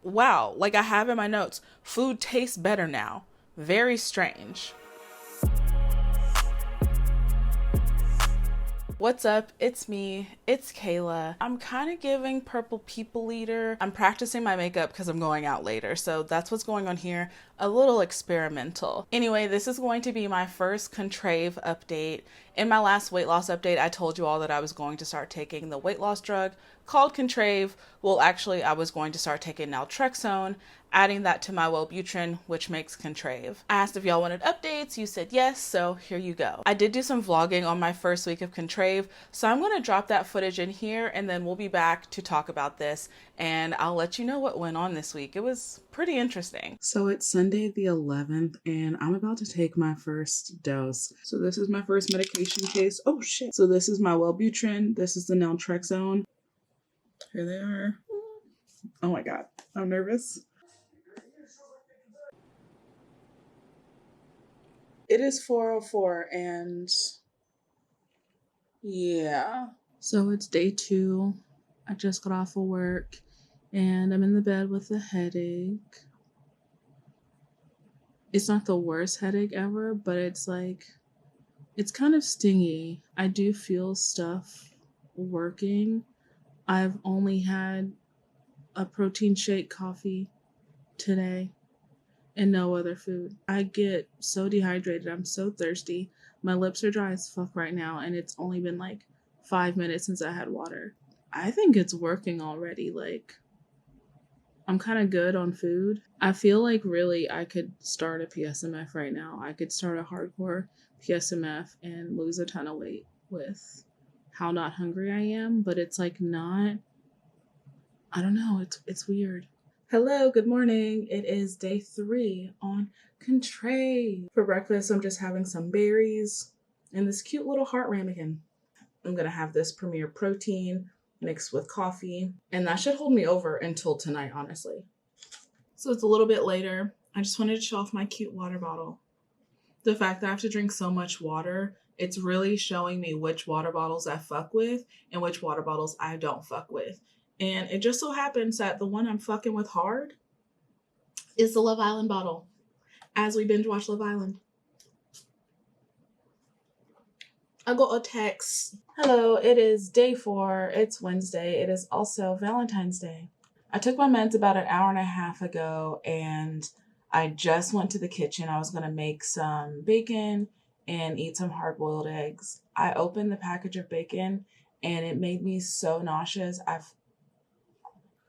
Wow, like I have in my notes, food tastes better now. Very strange. What's up? It's me. It's Kayla. I'm kind of giving purple people eater. I'm practicing my makeup because I'm going out later. So that's what's going on here. A little experimental. Anyway, this is going to be my first Contrave update. In my last weight loss update, I told you all that I was going to start taking the weight loss drug called Contrave. Well, actually, I was going to start taking naltrexone, adding that to my Wellbutrin, which makes Contrave. I asked if y'all wanted updates. You said yes, so here you go. I did do some vlogging on my first week of Contrave, so I'm going to drop that footage in here, and then we'll be back to talk about this, and I'll let you know what went on this week. It was pretty interesting. So it's Sunday the 11th, and I'm about to take my first dose. So this is my first medication case. Oh shit. So this is my Wellbutrin. This is the naltrexone. Here they are. Oh my god, I'm nervous. It is 4:04 and yeah. So it's day 2. I just got off of work and I'm in the bed with a headache. It's not the worst headache ever, but it's kind of stingy. I do feel stuff working. I've only had a protein shake coffee today and no other food. I get so dehydrated. I'm so thirsty. My lips are dry as fuck right now, and it's only been 5 minutes since I had water. I think it's working already. I'm kind of good on food. I feel like really I could start a PSMF right now. I could start a hardcore PSMF and lose a ton of weight with how not hungry I am, but it's not, I don't know, it's weird. Hello, good morning. It is day 3 on Contrave. For breakfast, I'm just having some berries and this cute little heart ramekin. I'm gonna have this Premier protein mixed with coffee, and that should hold me over until tonight, honestly. So it's a little bit later. I just wanted to show off my cute water bottle. The fact that I have to drink so much water, it's really showing me which water bottles I fuck with and which water bottles I don't fuck with. And it just so happens that the one I'm fucking with hard is the Love Island bottle, as we binge watch Love Island. I got a text. Hello, it is day 4. It's Wednesday. It is also Valentine's Day. I took my meds about an hour and a half ago, and I just went to the kitchen. I was going to make some bacon and eat some hard-boiled eggs. I opened the package of bacon, and it made me so nauseous.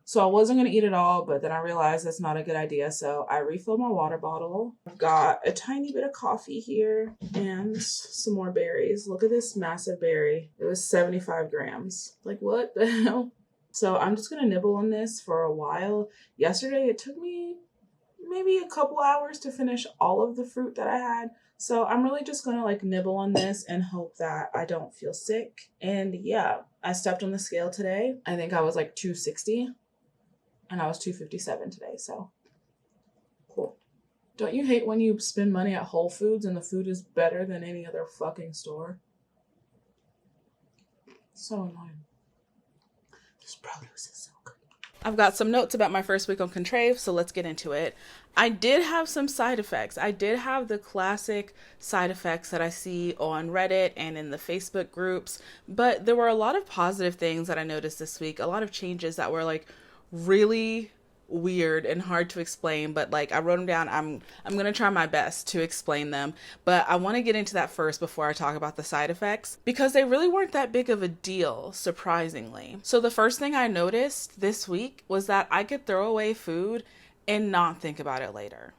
So I wasn't going to eat it all, but then I realized that's not a good idea. So I refilled my water bottle. I've got a tiny bit of coffee here and some more berries. Look at this massive berry. It was 75 grams. What the hell? So I'm just going to nibble on this for a while. Yesterday, it took me maybe a couple hours to finish all of the fruit that I had. So I'm really just going to nibble on this and hope that I don't feel sick. And yeah, I stepped on the scale today. I think I was 260. And I was 257 today, so cool. Don't you hate when you spend money at Whole Foods and the food is better than any other fucking store? So annoying. This produce is so good. I've got some notes about my first week on Contrave, so let's get into it. I did have some side effects. I did have the classic side effects that I see on Reddit and in the Facebook groups, but there were a lot of positive things that I noticed this week, a lot of changes that were really weird and hard to explain, but I wrote them down. I'm gonna try my best to explain them, but I want to get into that first before I talk about the side effects, because they really weren't that big of a deal, surprisingly. So the first thing I noticed this week was that I could throw away food and not think about it later.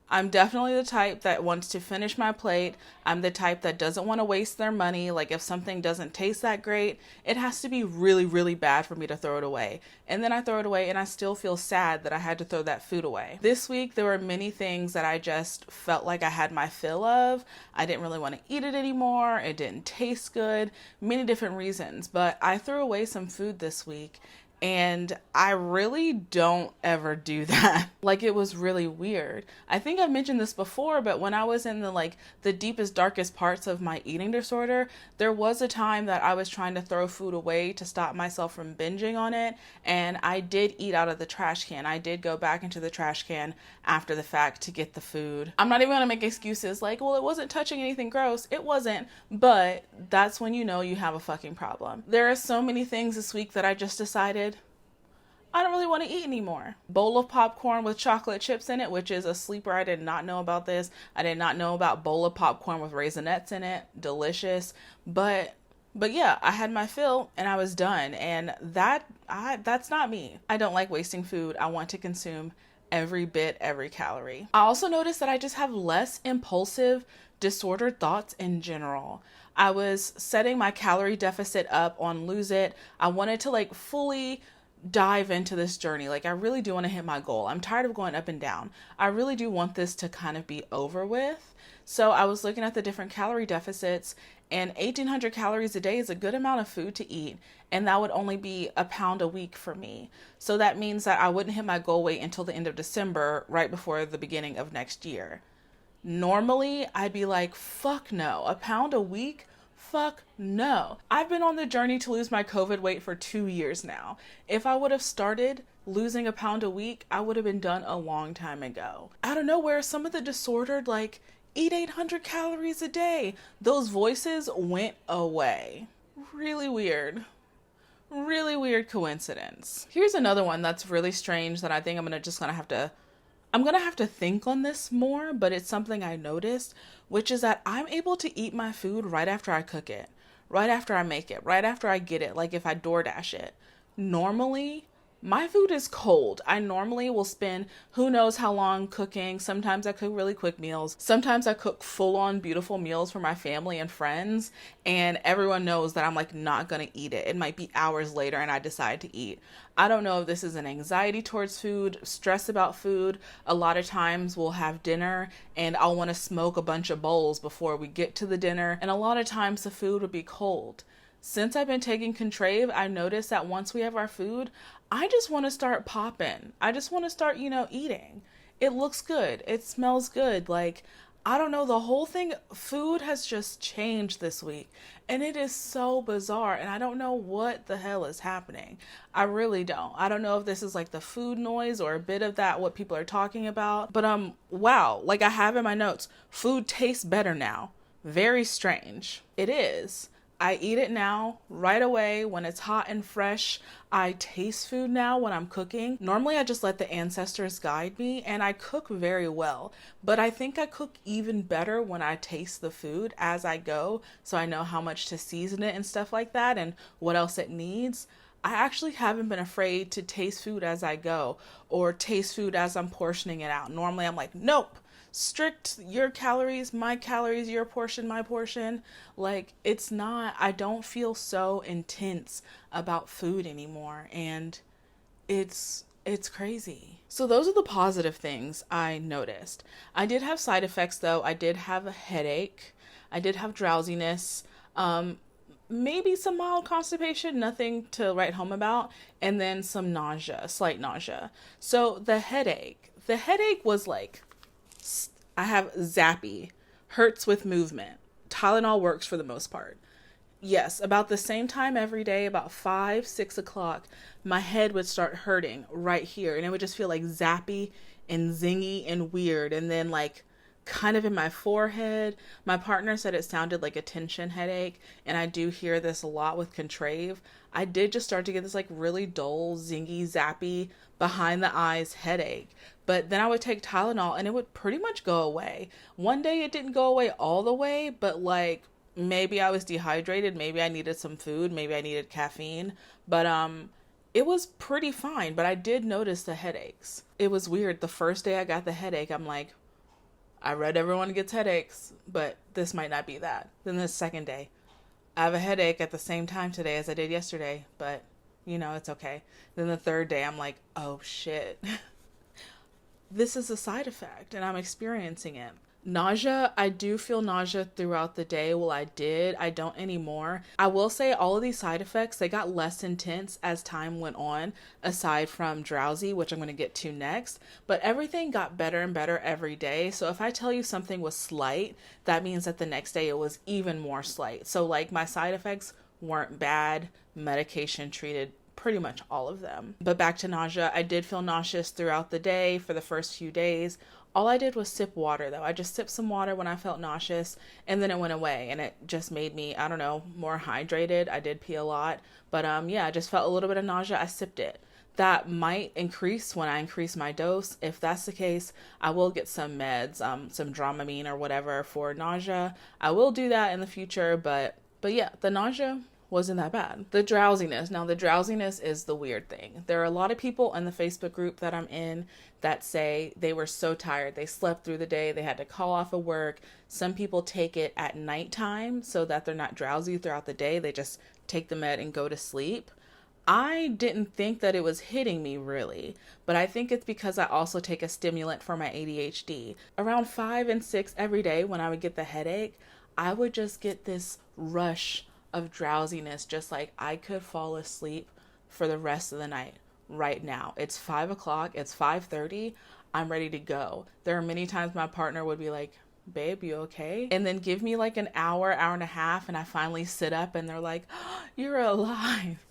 I'm definitely the type that wants to finish my plate. I'm the type that doesn't want to waste their money. If something doesn't taste that great, it has to be really, really bad for me to throw it away. And then I throw it away and I still feel sad that I had to throw that food away. This week, there were many things that I just felt like I had my fill of. I didn't really want to eat it anymore. It didn't taste good. Many different reasons. But I threw away some food this week. And I really don't ever do that. Like, it was really weird. I think I've mentioned this before, but when I was in the deepest, darkest parts of my eating disorder, there was a time that I was trying to throw food away to stop myself from binging on it. And I did eat out of the trash can. I did go back into the trash can after the fact to get the food. I'm not even going to make excuses like, well, it wasn't touching anything gross. It wasn't, but that's when you know you have a fucking problem. There are so many things this week that I just decided I don't really want to eat anymore. Bowl of popcorn with chocolate chips in it, which is a sleeper. I did not know about this. I did not know about bowl of popcorn with raisinets in it. Delicious. But yeah, I had my fill and I was done. And that's not me. I don't like wasting food. I want to consume every bit, every calorie. I also noticed that I just have less impulsive, disordered thoughts in general. I was setting my calorie deficit up on Lose It. I wanted to fully dive into this journey. I really do want to hit my goal. I'm tired of going up and down. I really do want this to kind of be over with. So I was looking at the different calorie deficits, and 1,800 calories a day is a good amount of food to eat. And that would only be a pound a week for me. So that means that I wouldn't hit my goal weight until the end of December, right before the beginning of next year. Normally, I'd be like, fuck no, a pound a week? Fuck no. I've been on the journey to lose my COVID weight for 2 years now. If I would have started losing a pound a week, I would have been done a long time ago. Out of nowhere, some of the disordered, eat 800 calories a day, those voices went away. Really weird. Really weird coincidence. Here's another one that's really strange that I think I'm going to have to think on this more, but it's something I noticed, which is that I'm able to eat my food right after I cook it, right after I make it, right after I get it, like if I DoorDash it. Normally, my food is cold. I normally will spend who knows how long cooking. Sometimes I cook really quick meals. Sometimes I cook full-on beautiful meals for my family and friends, and everyone knows that I'm not gonna eat it. It might be hours later and I decide to eat. I don't know if this is an anxiety towards food, stress about food. A lot of times we'll have dinner and I'll want to smoke a bunch of bowls before we get to the dinner, and a lot of times the food will be cold. Since I've been taking Contrave, I noticed that once we have our food, I just want to start popping. I just want to start, eating. It looks good. It smells good. I don't know, the whole thing, food has just changed this week. And it is so bizarre. And I don't know what the hell is happening. I really don't. I don't know if this is the food noise or a bit of that, what people are talking about. But wow, I have in my notes, food tastes better now. Very strange. It is. I eat it now, right away, when it's hot and fresh. I taste food now when I'm cooking. Normally, I just let the ancestors guide me, and I cook very well. But I think I cook even better when I taste the food as I go, so I know how much to season it and stuff like that, and what else it needs. I actually haven't been afraid to taste food as I go, or taste food as I'm portioning it out. Normally, I'm like, nope. Strict, your calories, my calories, your portion, my portion. It's not, I don't feel so intense about food anymore, and it's crazy. So those are the positive things I noticed. I did have side effects though. I did have a headache. I did have drowsiness. Maybe some mild constipation, nothing to write home about, and then some nausea, slight nausea. So the headache was I have zappy, hurts with movement. Tylenol works for the most part. Yes, about the same time every day, about 5, 6 o'clock, my head would start hurting right here. And it would just feel zappy and zingy and weird. And then kind of in my forehead. My partner said it sounded like a tension headache. And I do hear this a lot with Contrave. I did just start to get this really dull, zingy, zappy, behind the eyes headache. But then I would take Tylenol and it would pretty much go away. One day it didn't go away all the way, but maybe I was dehydrated, maybe I needed some food, maybe I needed caffeine. But it was pretty fine, but I did notice the headaches. It was weird. The first day I got the headache, I'm like, I read everyone gets headaches, but this might not be that. Then the second day, I have a headache at the same time today as I did yesterday, but it's okay. Then the third day, I'm like, oh shit. This is a side effect and I'm experiencing it. Nausea, I do feel nausea throughout the day. Well, I did. I don't anymore. I will say all of these side effects, they got less intense as time went on, aside from drowsy, which I'm going to get to next. But everything got better and better every day. So if I tell you something was slight, that means that the next day it was even more slight. So like my side effects weren't bad. Medication treated pretty much all of them. But back to nausea, I did feel nauseous throughout the day for the first few days. All I did was sip water though. I just sipped some water when I felt nauseous and then it went away and it just made me, I don't know, more hydrated. I did pee a lot, but yeah, I just felt a little bit of nausea. I sipped it. That might increase when I increase my dose. If that's the case, I will get some meds, some Dramamine or whatever for nausea. I will do that in the future, but yeah, the nausea wasn't that bad. The drowsiness. Now, the drowsiness is the weird thing. There are a lot of people in the Facebook group that I'm in that say they were so tired. They slept through the day. They had to call off of work. Some people take it at nighttime so that they're not drowsy throughout the day. They just take the med and go to sleep. I didn't think that it was hitting me really, but I think it's because I also take a stimulant for my ADHD. Around 5 and 6 every day when I would get the headache, I would just get this rush of drowsiness, just like I could fall asleep for the rest of the night right now. It's 5 o'clock, it's 5:30, I'm ready to go. There are many times my partner would be like, babe, you okay? And then give me like an hour, hour and a half, and I finally sit up and they're like, oh, you're alive.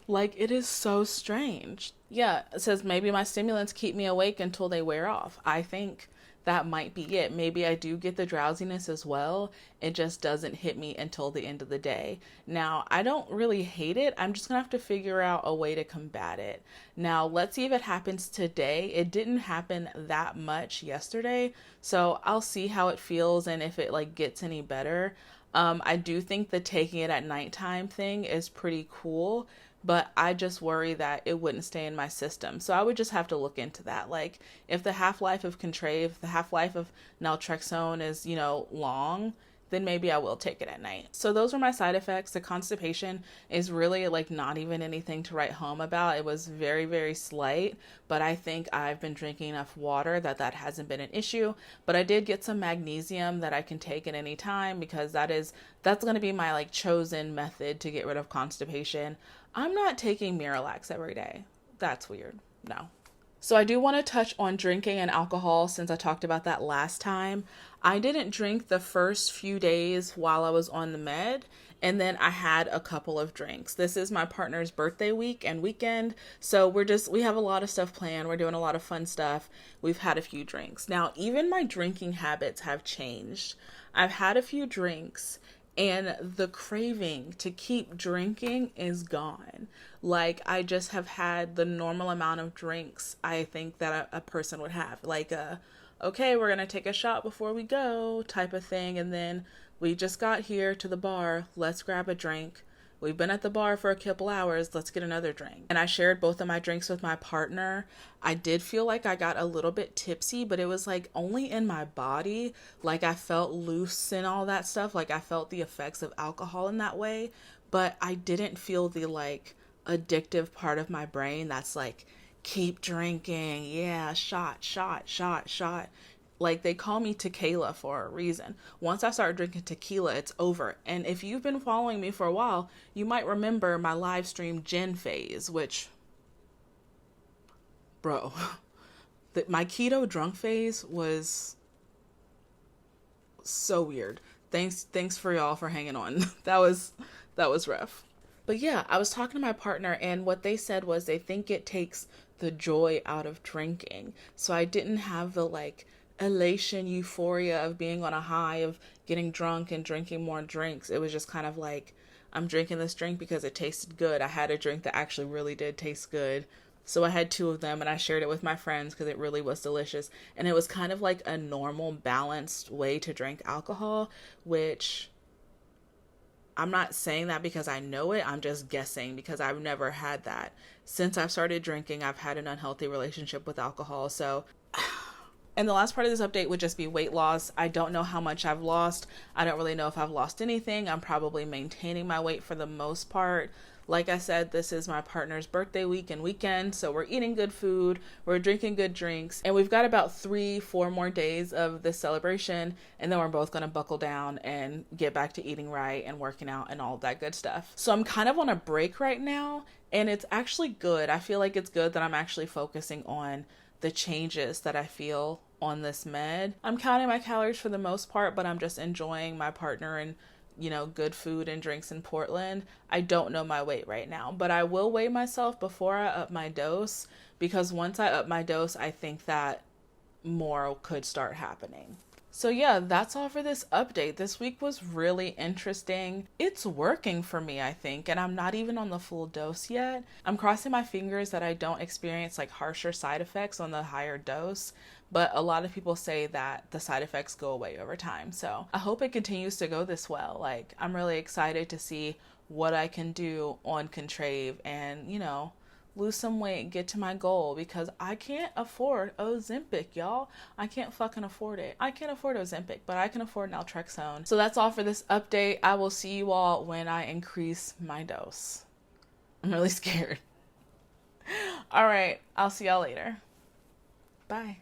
Like, it is so strange. Yeah, it says maybe my stimulants keep me awake until they wear off. I think that might be it. Maybe I do get the drowsiness as well. It just doesn't hit me until the end of the day. Now, I don't really hate it. I'm just gonna have to figure out a way to combat it. Now, let's see if it happens today. It didn't happen that much yesterday, so I'll see how it feels and if it like gets any better. I do think the taking it at nighttime thing is pretty cool, but I just worry that it wouldn't stay in my system. So I would just have to look into that. Like, if the half-life of Contrave, the half-life of naltrexone is, long, then maybe I will take it at night. So those were my side effects. The constipation is really like not even anything to write home about. It was very, very slight, but I think I've been drinking enough water that hasn't been an issue. But I did get some magnesium that I can take at any time because that's going to be my like chosen method to get rid of constipation. I'm not taking Miralax every day. That's weird. No. So I do want to touch on drinking and alcohol since I talked about that last time. I didn't drink the first few days while I was on the med, and then I had a couple of drinks. This is my partner's birthday week and weekend, so we have a lot of stuff planned. We're doing a lot of fun stuff. We've had a few drinks. Now, even my drinking habits have changed. I've had a few drinks and the craving to keep drinking is gone. Like, I just have had the normal amount of drinks I think that a person would have. Like, okay, we're going to take a shot before we go type of thing. And then we just got here to the bar. Let's grab a drink. We've been at the bar for a couple hours. Let's get another drink. And I shared both of my drinks with my partner. I did feel like I got a little bit tipsy, but it was like only in my body. Like, I felt loose and all that stuff. Like, I felt the effects of alcohol in that way, but I didn't feel the like addictive part of my brain that's like, keep drinking. Yeah, shot, shot, shot, shot. Like, they call me tequila for a reason. Once I start drinking tequila, it's over. And if you've been following me for a while, you might remember my live stream gin phase, which, bro, my keto drunk phase was so weird. Thanks for y'all for hanging on. That was rough. But yeah, I was talking to my partner, and what they said was they think it takes the joy out of drinking. So I didn't have the like elation, euphoria of being on a high of getting drunk and drinking more drinks. It was just kind of like, I'm drinking this drink because it tasted good. I had a drink that actually really did taste good. So I had 2 of them and I shared it with my friends because it really was delicious. And it was kind of like a normal, balanced way to drink alcohol, which I'm not saying that because I know it. I'm just guessing because I've never had that. Since I've started drinking, I've had an unhealthy relationship with alcohol. So, and the last part of this update would just be weight loss. I don't know how much I've lost. I don't really know if I've lost anything. I'm probably maintaining my weight for the most part. Like I said, this is my partner's birthday week and weekend, so we're eating good food, we're drinking good drinks, and we've got about 3-4 more days of this celebration, and then we're both gonna buckle down and get back to eating right and working out and all of that good stuff. So I'm kind of on a break right now, and it's actually good. I feel like it's good that I'm actually focusing on the changes that I feel on this med. I'm counting my calories for the most part, but I'm just enjoying my partner and, you know, good food and drinks in Portland. I don't know my weight right now, but I will weigh myself before I up my dose, because once I up my dose, I think that more could start happening. So yeah, that's all for this update. This week was really interesting. It's working for me, I think, and I'm not even on the full dose yet. I'm crossing my fingers that I don't experience like harsher side effects on the higher dose, but a lot of people say that the side effects go away over time. So I hope it continues to go this well. Like, I'm really excited to see what I can do on Contrave and, you know, lose some weight, get to my goal, because I can't afford Ozempic, y'all. I can't fucking afford it. I can't afford Ozempic, but I can afford naltrexone. So that's all for this update. I will see you all when I increase my dose. I'm really scared. All right, I'll see y'all later. Bye.